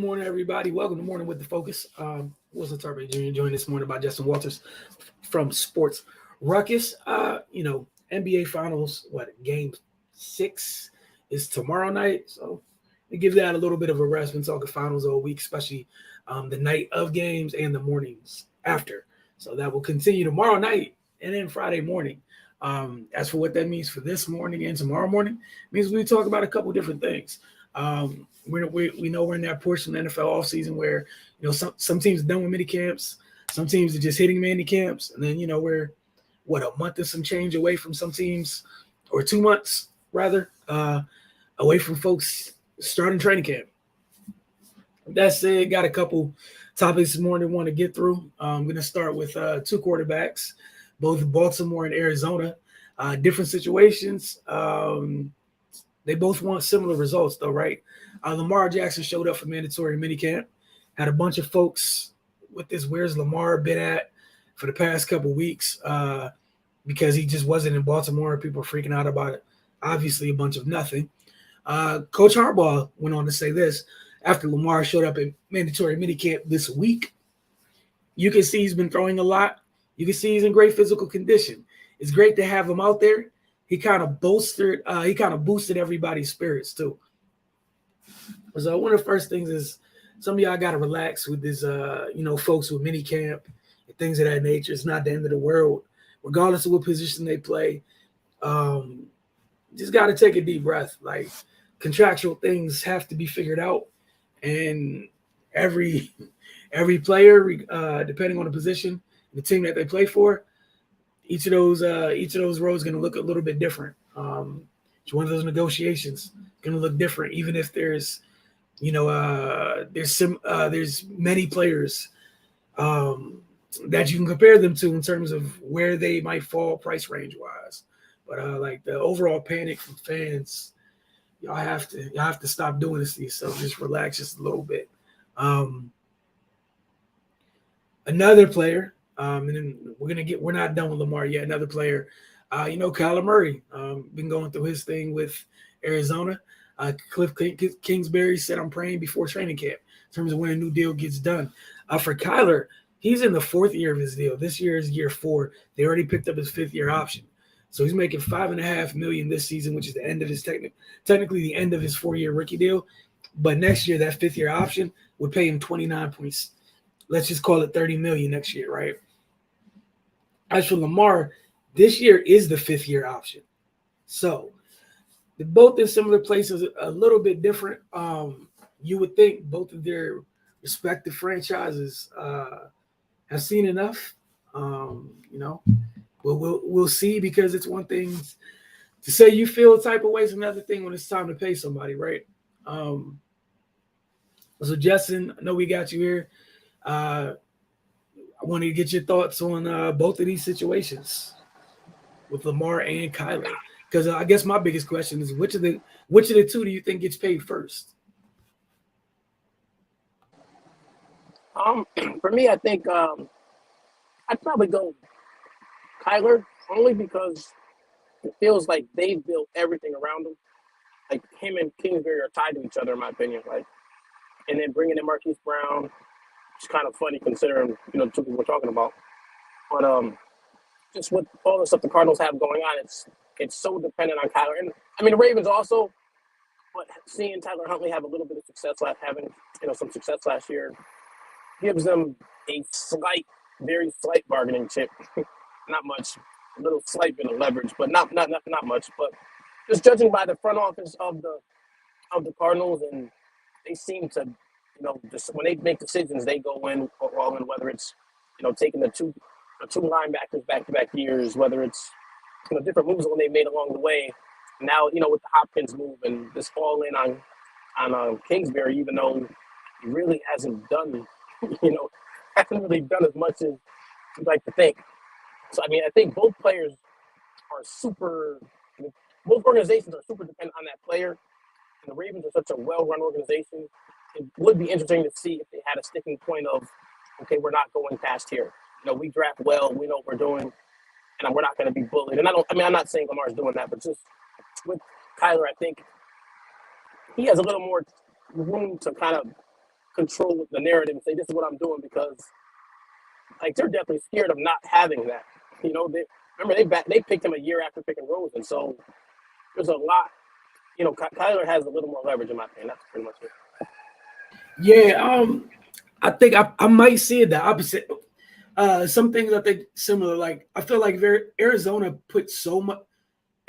morning, everybody. Welcome to Morning with the Focus. Wilson Tarpe Jr. joined this morning by Justin Walters from Sports Ruckus. NBA Finals, game 6 is tomorrow night. So we give that a little bit of a rest. Been talking finals all week, especially the night of games and the mornings after. So that will continue tomorrow night and then Friday morning. As for what that means for this morning and tomorrow morning, it means we talk about a couple different things. We know we're in that portion of the NFL offseason where, some teams are done with mini camps, some teams are just hitting mini camps, and then, we're, a month and some change away from some teams, or 2 months, rather, away from folks starting training camp. That said, got a couple topics this morning I want to get through. I'm going to start with two quarterbacks, both Baltimore and Arizona. Different situations. They both want similar results, though, right? Lamar Jackson showed up for mandatory minicamp. Had a bunch of folks with this "where's Lamar" been at for the past couple weeks because he just wasn't in Baltimore. People are freaking out about it. Obviously, a bunch of nothing. Coach Harbaugh went on to say this after Lamar showed up at mandatory minicamp this week. You can see he's been throwing a lot. You can see he's in great physical condition. It's great to have him out there. He kind of boosted everybody's spirits too. So one of the first things is some of y'all got to relax with this, folks with mini camp and things of that nature. It's not the end of the world, regardless of what position they play. Just got to take a deep breath. Like, contractual things have to be figured out, and every player, depending on the position, the team that they play for, each of those roles going to look a little bit different. Each one of those negotiations going to look different, even if there's many players that you can compare them to in terms of where they might fall price range wise. But like the overall panic from fans, y'all have to stop doing this to yourself. Just relax just a little bit. Another player. And then we're not done with Lamar yet. Another player, Kyler Murray, been going through his thing with Arizona. Cliff Kingsbury said, "I'm praying before training camp in terms of when a new deal gets done." For Kyler, he's in the 4th year of his deal. This year is year 4. They already picked up his 5th year option. So he's making $5.5 million this season, which is the end of his technically the end of his 4-year rookie deal. But next year, that 5th year option would pay him 29 points. Let's just call it $30 million next year, right? As for Lamar, this year is the 5th year option. So they're both in similar places, a little bit different. You would think both of their respective franchises have seen enough. We'll see, because it's one thing to say you feel a type of way, it's another thing when it's time to pay somebody, right? So Justin, I know we got you here. I wanted to get your thoughts on both of these situations with Lamar and Kyler, because I guess my biggest question is which of the two do you think gets paid first? For me, I think I'd probably go Kyler, only because it feels like they've built everything around him. Like, him and Kingsbury are tied to each other, in my opinion. Like, and then bringing in Marquise Brown, it's kind of funny considering, the two people we're talking about. But just with all the stuff the Cardinals have going on, it's so dependent on Kyler. And I mean, the Ravens also, but seeing Tyler Huntley have a little bit of success, some success last year, gives them a very slight bargaining chip. Not much, a little slight bit of leverage, but not much. But just judging by the front office of the Cardinals, and they seem to, just when they make decisions, they go in all in. Whether it's, taking the two linebackers back-to-back years, whether it's, different moves when they made along the way. Now, with the Hopkins move and this fall in on Kingsbury, even though he really hasn't done, hasn't really done as much as you'd like to think. So, I mean, I think both players are both organizations are super dependent on that player. And the Ravens are such a well-run organization. It would be interesting to see if they had a sticking point of, okay, we're not going past here. We draft well, we know what we're doing, and we're not going to be bullied. And I'm not saying Lamar's doing that, but just with Kyler, I think he has a little more room to kind of control the narrative and say this is what I'm doing because like they're definitely scared of not having that. You know, they picked him a year after picking Rosen, so there's a lot. You know, Kyler has a little more leverage in my opinion. That's pretty much it. Yeah, I think I might see it the opposite. Some things I think similar. Like I feel like Arizona put so much.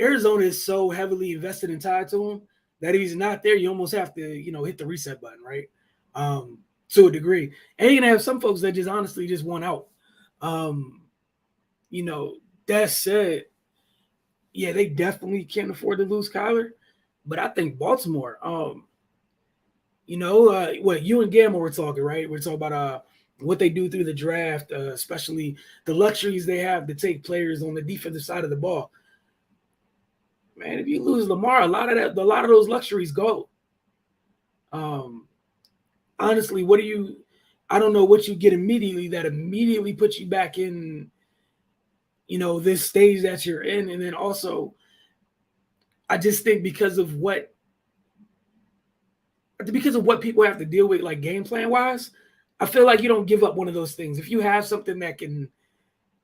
Arizona is so heavily invested and tied to him that if he's not there, you almost have to, hit the reset button, right? To a degree. And you're gonna have some folks that just honestly just want out. That said, yeah, they definitely can't afford to lose Kyler. But I think Baltimore, what you and Gamma were talking, right? We're talking about what they do through the draft, especially the luxuries they have to take players on the defensive side of the ball. Man, if you lose Lamar, a lot of those luxuries go. Honestly, I don't know what you get immediately that immediately puts you back in, this stage that you're in. And then also, I just think because of what people have to deal with, like game plan wise, I feel like you don't give up one of those things. If you have something that can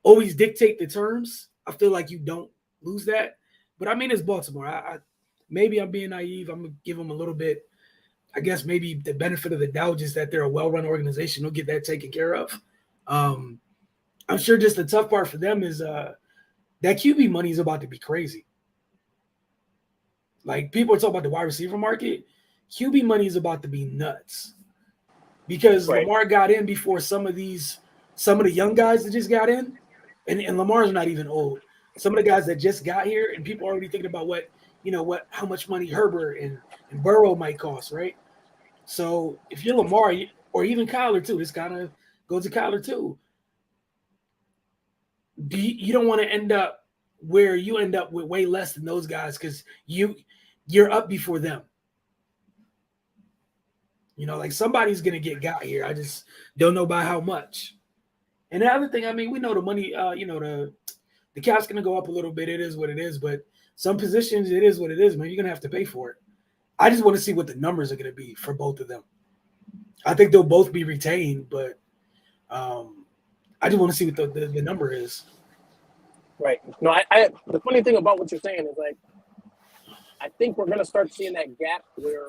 always dictate the terms, I feel like you don't lose that. But I mean, it's Baltimore. Maybe I'm being naive. I'm gonna give them a little bit. I guess maybe the benefit of the doubt is that they're a well-run organization. They'll get that taken care of. I'm sure just the tough part for them is that QB money is about to be crazy. Like people are talking about the wide receiver market. QB money is about to be nuts because Right. Lamar got in before some of the young guys that just got in, and Lamar's not even old. Some of the guys that just got here, and people are already thinking about how much money Herbert and Burrow might cost, right? So if you're Lamar or even Kyler too, this kind of goes to Kyler too. You don't want to end up where you end up with way less than those guys because you're up before them. Like somebody's gonna get got here. I just don't know by how much. And the other thing, I mean, we know the money. The cap's gonna go up a little bit. It is what it is. But some positions, it is what it is, man. You're gonna have to pay for it. I just want to see what the numbers are gonna be for both of them. I think they'll both be retained, but I just want to see what the number is. Right. No, I the funny thing about what you're saying is like I think we're gonna start seeing that gap where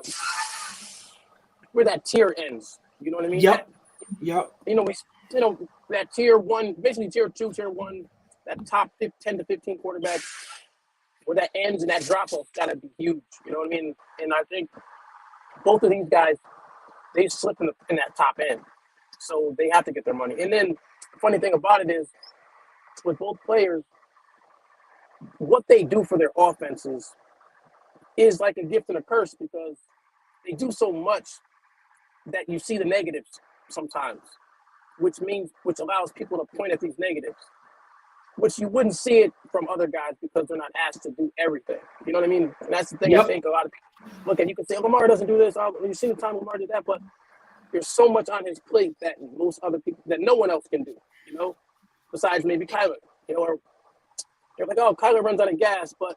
that tier ends. You know what I mean? Yep. That tier one, basically tier two, tier one, that top 10 to 15 quarterbacks, where that ends and that drop off gotta be huge. You know what I mean? And I think both of these guys, they slip in that top end. So they have to get their money. And then the funny thing about it is with both players, what they do for their offenses is like a gift and a curse because they do so much that you see the negatives sometimes, which allows people to point at these negatives, which you wouldn't see it from other guys because they're not asked to do everything. You know what I mean? And that's the thing. Yep. I think a lot of people look at. You can say Lamar doesn't do this. You see the time Lamar did that, but there's so much on his plate that most other people that no one else can do. Besides maybe Kyler. Or they're like, oh, Kyler runs out of gas, but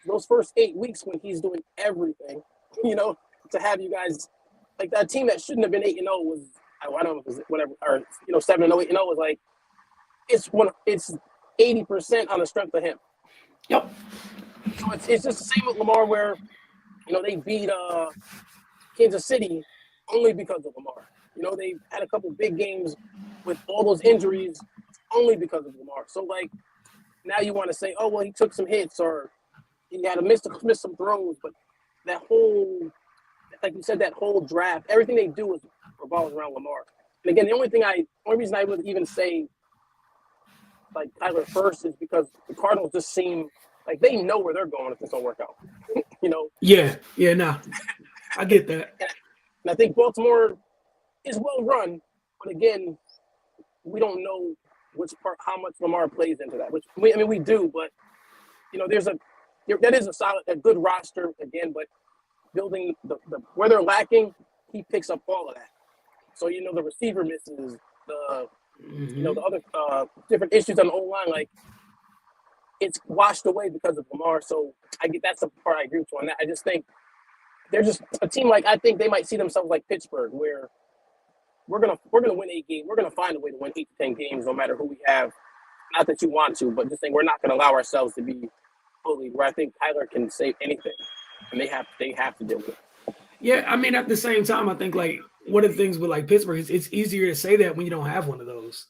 those first 8 weeks when he's doing everything, to have you guys like that team that shouldn't have been 8-0 was I don't know if it was whatever or 7-0, 8-0 was like it's 80% on the strength of him. Yep. So it's just the same with Lamar where they beat Kansas City only because of Lamar. They had a couple big games with all those injuries only because of Lamar. So like now you want to say, oh well, he took some hits or he had to miss some throws, but that whole, like you said, that whole draft, everything they do is revolves around Lamar. And again, the only reason I would even say like Kyler first is because the Cardinals just seem like they know where they're going if this don't work out. Yeah, nah, I get that. And I think Baltimore is well run, but again, we don't know how much Lamar plays into that. Which we do, but that is a good roster again. But building the where they're lacking, he picks up all of that. So the receiver misses, the other different issues on the O-line, like it's washed away because of Lamar. So I get that's the part I agree with on that. I just think they're just a team like I think they might see themselves like Pittsburgh, where we're gonna win 8 games. We're gonna find a way to win 8 to 10 games, no matter who we have. Not that you want to, but just saying we're not gonna allow ourselves to be fully. Where I think Kyler can save anything, and they have to deal with it. Yeah, I mean, at the same time, I think like one of the things with like Pittsburgh is it's easier to say that when you don't have one of those.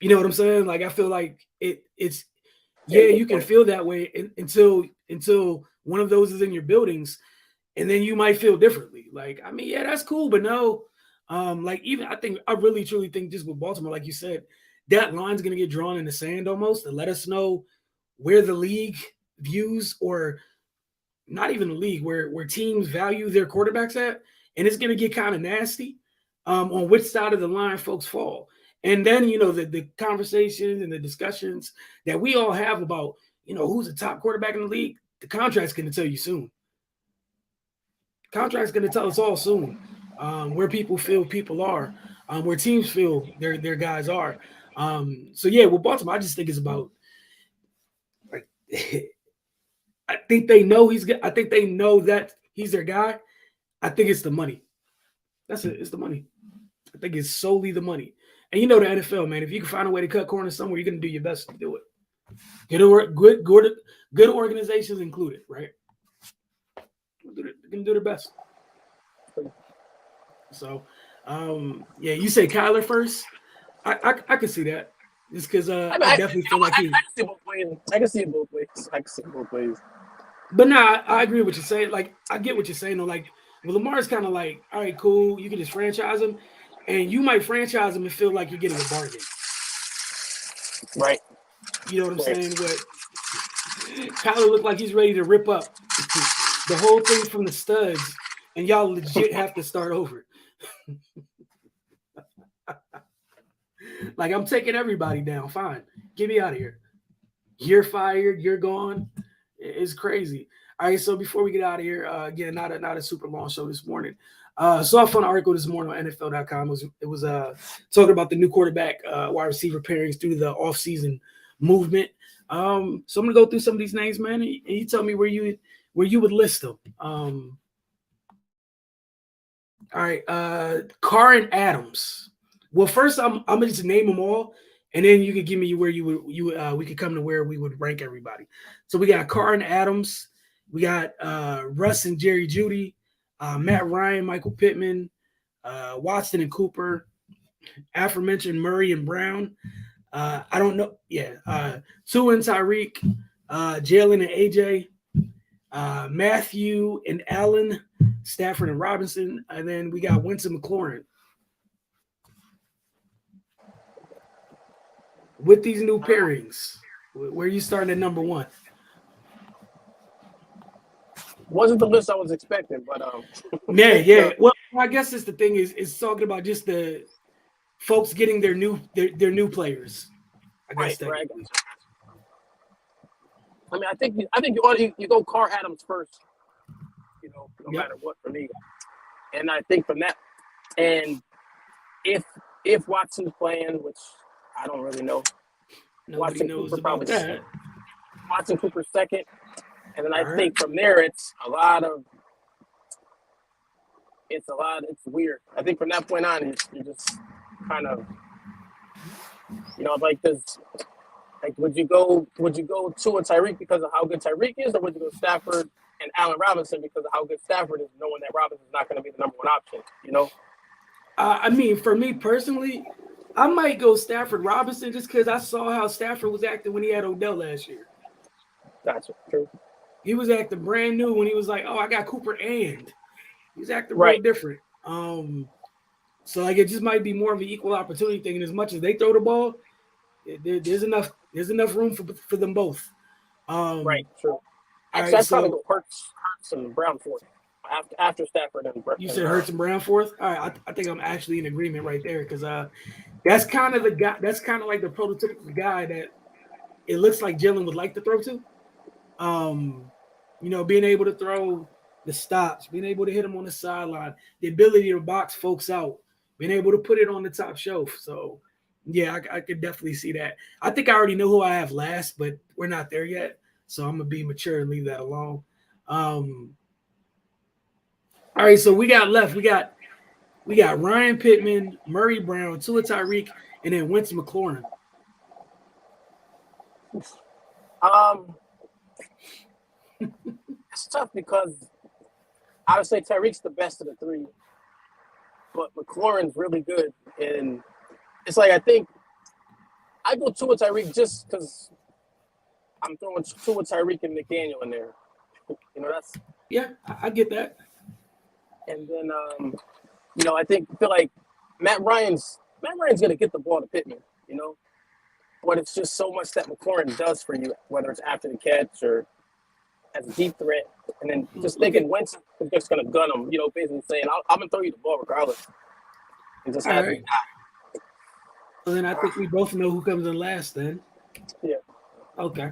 You know what I'm saying? Like I feel like it's yeah, you can feel that way until one of those is in your buildings, and then you might feel differently. Like, I mean, yeah, that's cool, but no, like even I really truly think just with Baltimore, like you said, that line's gonna get drawn in the sand almost to let us know where the league views or not even the league where teams value their quarterbacks at, and it's gonna get kind of nasty on which side of the line folks fall. And then the conversations and the discussions that we all have about who's the top quarterback in the league, the contract's going to tell you soon. Contract's going to tell us all soon where people feel people are, where teams feel their guys are. So yeah, with Baltimore, I just think it's about like I think they know he's good. I think they know that he's their guy. I think it's the money. That's it. It's the money. I think it's solely the money. And the NFL, man, if you can find a way to cut corners somewhere, you're going to do your best to do it. Good organizations included, right? They're going to do their best. So, yeah, you say Kyler first. I can see that. Just because I definitely feel like he. I can see it both ways. But no, I agree with what you're saying. Like, I get what you're saying. Though, like, well, Lamar's kind of like, all right, cool. You can just franchise him. And you might franchise him and feel like you're getting a bargain. Right. You know what I'm saying? But Kyler looked like he's ready to rip up the whole thing from the studs, and y'all legit have to start over. Like, I'm taking everybody down. Fine. Get me out of here. You're fired. You're gone. It's crazy. All right, so before we get out of here, again, not a super long show this morning. Saw a fun article this morning on NFL.com. It was talking about the new quarterback wide receiver pairings due to the offseason movement. So I'm gonna go through some of these names, man, and you tell me where you would list them. All right, Carr and Adams. Well, first I'm gonna just name them all, and then you could give me where we could come to where we would rank everybody. So we got Carr and Adams. We got Russ and Jerry Jeudy. Matt Ryan, Michael Pittman, Watson and Cooper, aforementioned Murray and Brown. I don't know. Yeah. Tua and Tyreek, Jalen and AJ, Matthew and Allen, Stafford and Robinson. And then we got Wentz and McLaurin. With these new pairings, where are you starting at number one? Wasn't the list I was expecting, but yeah. Well, I guess it's the thing is talking about just the folks getting their new players. I guess right. I mean, I think you go Carr Adams first, no matter what for me. And I think from that, and if Watson's playing, which I don't really know, Nobody knows Cooper about that. Watson Cooper second. And then I think from there, it's weird. I think from that point on, you're just kind of, like this. Like, would you go Tua Tyreek because of how good Tyreek is, or would you go Stafford and Allen Robinson because of how good Stafford is, knowing that Robinson's not going to be the number one option? I mean, for me personally, I might go Stafford Robinson just because I saw how Stafford was acting when he had Odell last year. That's true. He was acting brand new when he was like, "Oh, I got Cooper," and he's acting real different. So like it just might be more of an equal opportunity thing. And as much as they throw the ball, there's enough room for them both. Right. True. Actually, I'd probably go Hurts and Brown fourth after Stafford and Brown. You said Hurts and Brown fourth. All right, I think I'm actually in agreement right there because that's kind of the guy. That's kind of like the prototypical guy that it looks like Jalen would like to throw to. Being able to throw the stops, being able to hit them on the sideline, the ability to box folks out, being able to put it on the top shelf. So, yeah, I could definitely see that. I think I already know who I have last, but we're not there yet. So I'm going to be mature and leave that alone. All right, so we got left. We got Ryan Pittman, Murray Brown, Tua Tyreek, and then Winston McLaurin. It's tough because I would say Tyreek's the best of the three, but McLaurin's really good. And it's like I think I go Tua Tyreek just because I'm throwing Tua Tyreek and McDaniel in there. That's I get that. And then I feel like Matt Ryan's gonna get the ball to Pittman, but it's just so much that McLaurin does for you, whether it's after the catch or as a deep threat, and then just thinking Winston is just gonna gun him, basically saying I'm gonna throw you the ball regardless, and just have right. So then I think we both know who comes in last. Then. Yeah. Okay.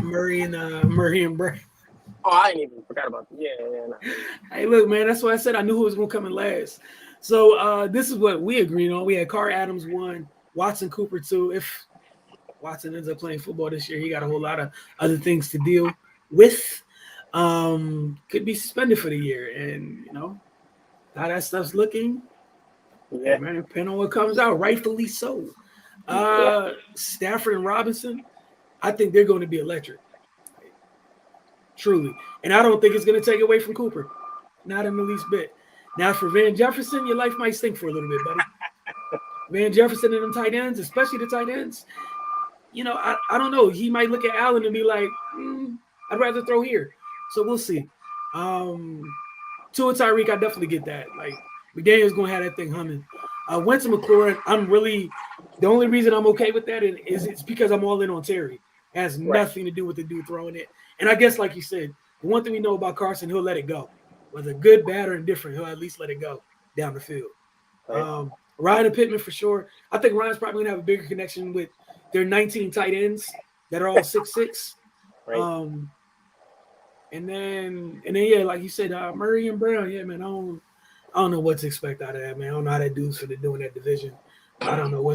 Murray and Brown. Oh, I ain't even forgot about that. Yeah. No. Hey, look, man, that's why I said I knew who was going to come in last. So this is what we agreed on. We had Carr Adams 1, Watson Cooper 2. If Watson ends up playing football this year, he got a whole lot of other things to deal with. Could be suspended for the year. And, how that stuff's looking. Yeah. Man, depending on what comes out, rightfully so. Stafford and Robinson, I think they're going to be electric. Truly. And I don't think it's going to take away from Cooper. Not in the least bit. Now, for Van Jefferson, your life might stink for a little bit, buddy. Van Jefferson and them tight ends, especially the tight ends, I don't know. He might look at Allen and be like, I'd rather throw here. So we'll see. Tua Tyreek, I definitely get that. Like, McDaniel's going to have that thing humming. Winston McLaurin, the only reason I'm okay with that is it's because I'm all in on Terry. It has nothing to do with the dude throwing it. And I guess, like you said, the one thing we know about Carson, he'll let it go. Whether good, bad, or indifferent, he'll at least let it go down the field. Right. Ryan and Pittman for sure. I think Ryan's probably going to have a bigger connection with their 19 tight ends that are all 6'6". Right. And then, like you said, Murray and Brown. Yeah, man, I don't know what to expect out of that, man. I don't know how that dude's for doing that division. I don't know.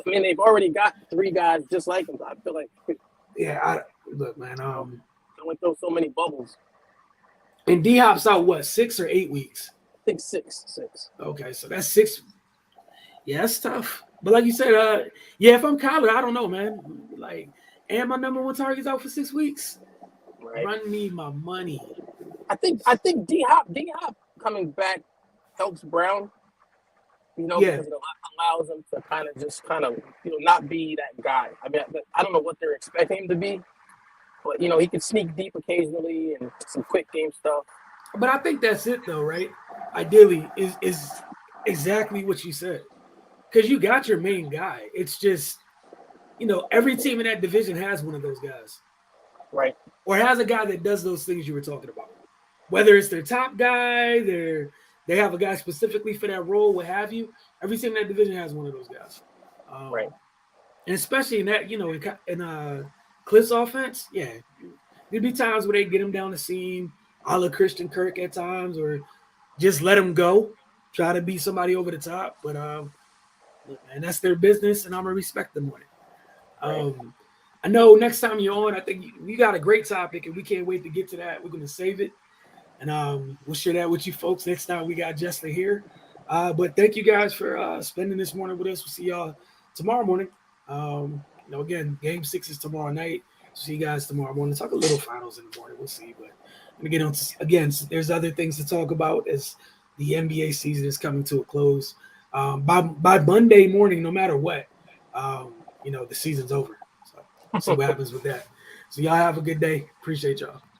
They've already got 3 guys just like him. I feel like. Yeah, look, man. I went through so many bubbles. And D-Hop's out, what, 6 or 8 weeks? I think 6. Okay, so that's 6. Yeah, that's tough. But like you said, if I'm Kyler, I don't know, man. Like, and my number 1 target's out for 6 weeks. Right. Run me my money. I think D-Hop coming back helps Brown. Because it allows him to kind of not be that guy. I mean, I don't know what they're expecting him to be, but he can sneak deep occasionally and some quick game stuff. But I think that's it, though, right? Ideally, is exactly what you said, because you got your main guy. It's just, every team in that division has one of those guys, right? Or has a guy that does those things you were talking about. Whether it's their top guy, they have a guy specifically for that role, what have you. Every team in that division has one of those guys. Right. And especially in that, in Cliff's offense, there'd be times where they get him down the seam, a la Christian Kirk at times, or just let him go, try to beat somebody over the top. But, and that's their business, and I'm going to respect them on it. Right. I know next time you're on, I think we got a great topic, and we can't wait to get to that. We're going to save it. And we'll share that with you folks next time we got Justin here. But thank you guys for spending this morning with us. We'll see y'all tomorrow morning. Again, Game 6 is tomorrow night. See you guys tomorrow morning. Talk a little finals in the morning. We'll see. But I'm going to get on to, again, there's other things to talk about as the NBA season is coming to a close. By Monday morning, no matter what, the season's over. So see what happens with that. So y'all have a good day. Appreciate y'all.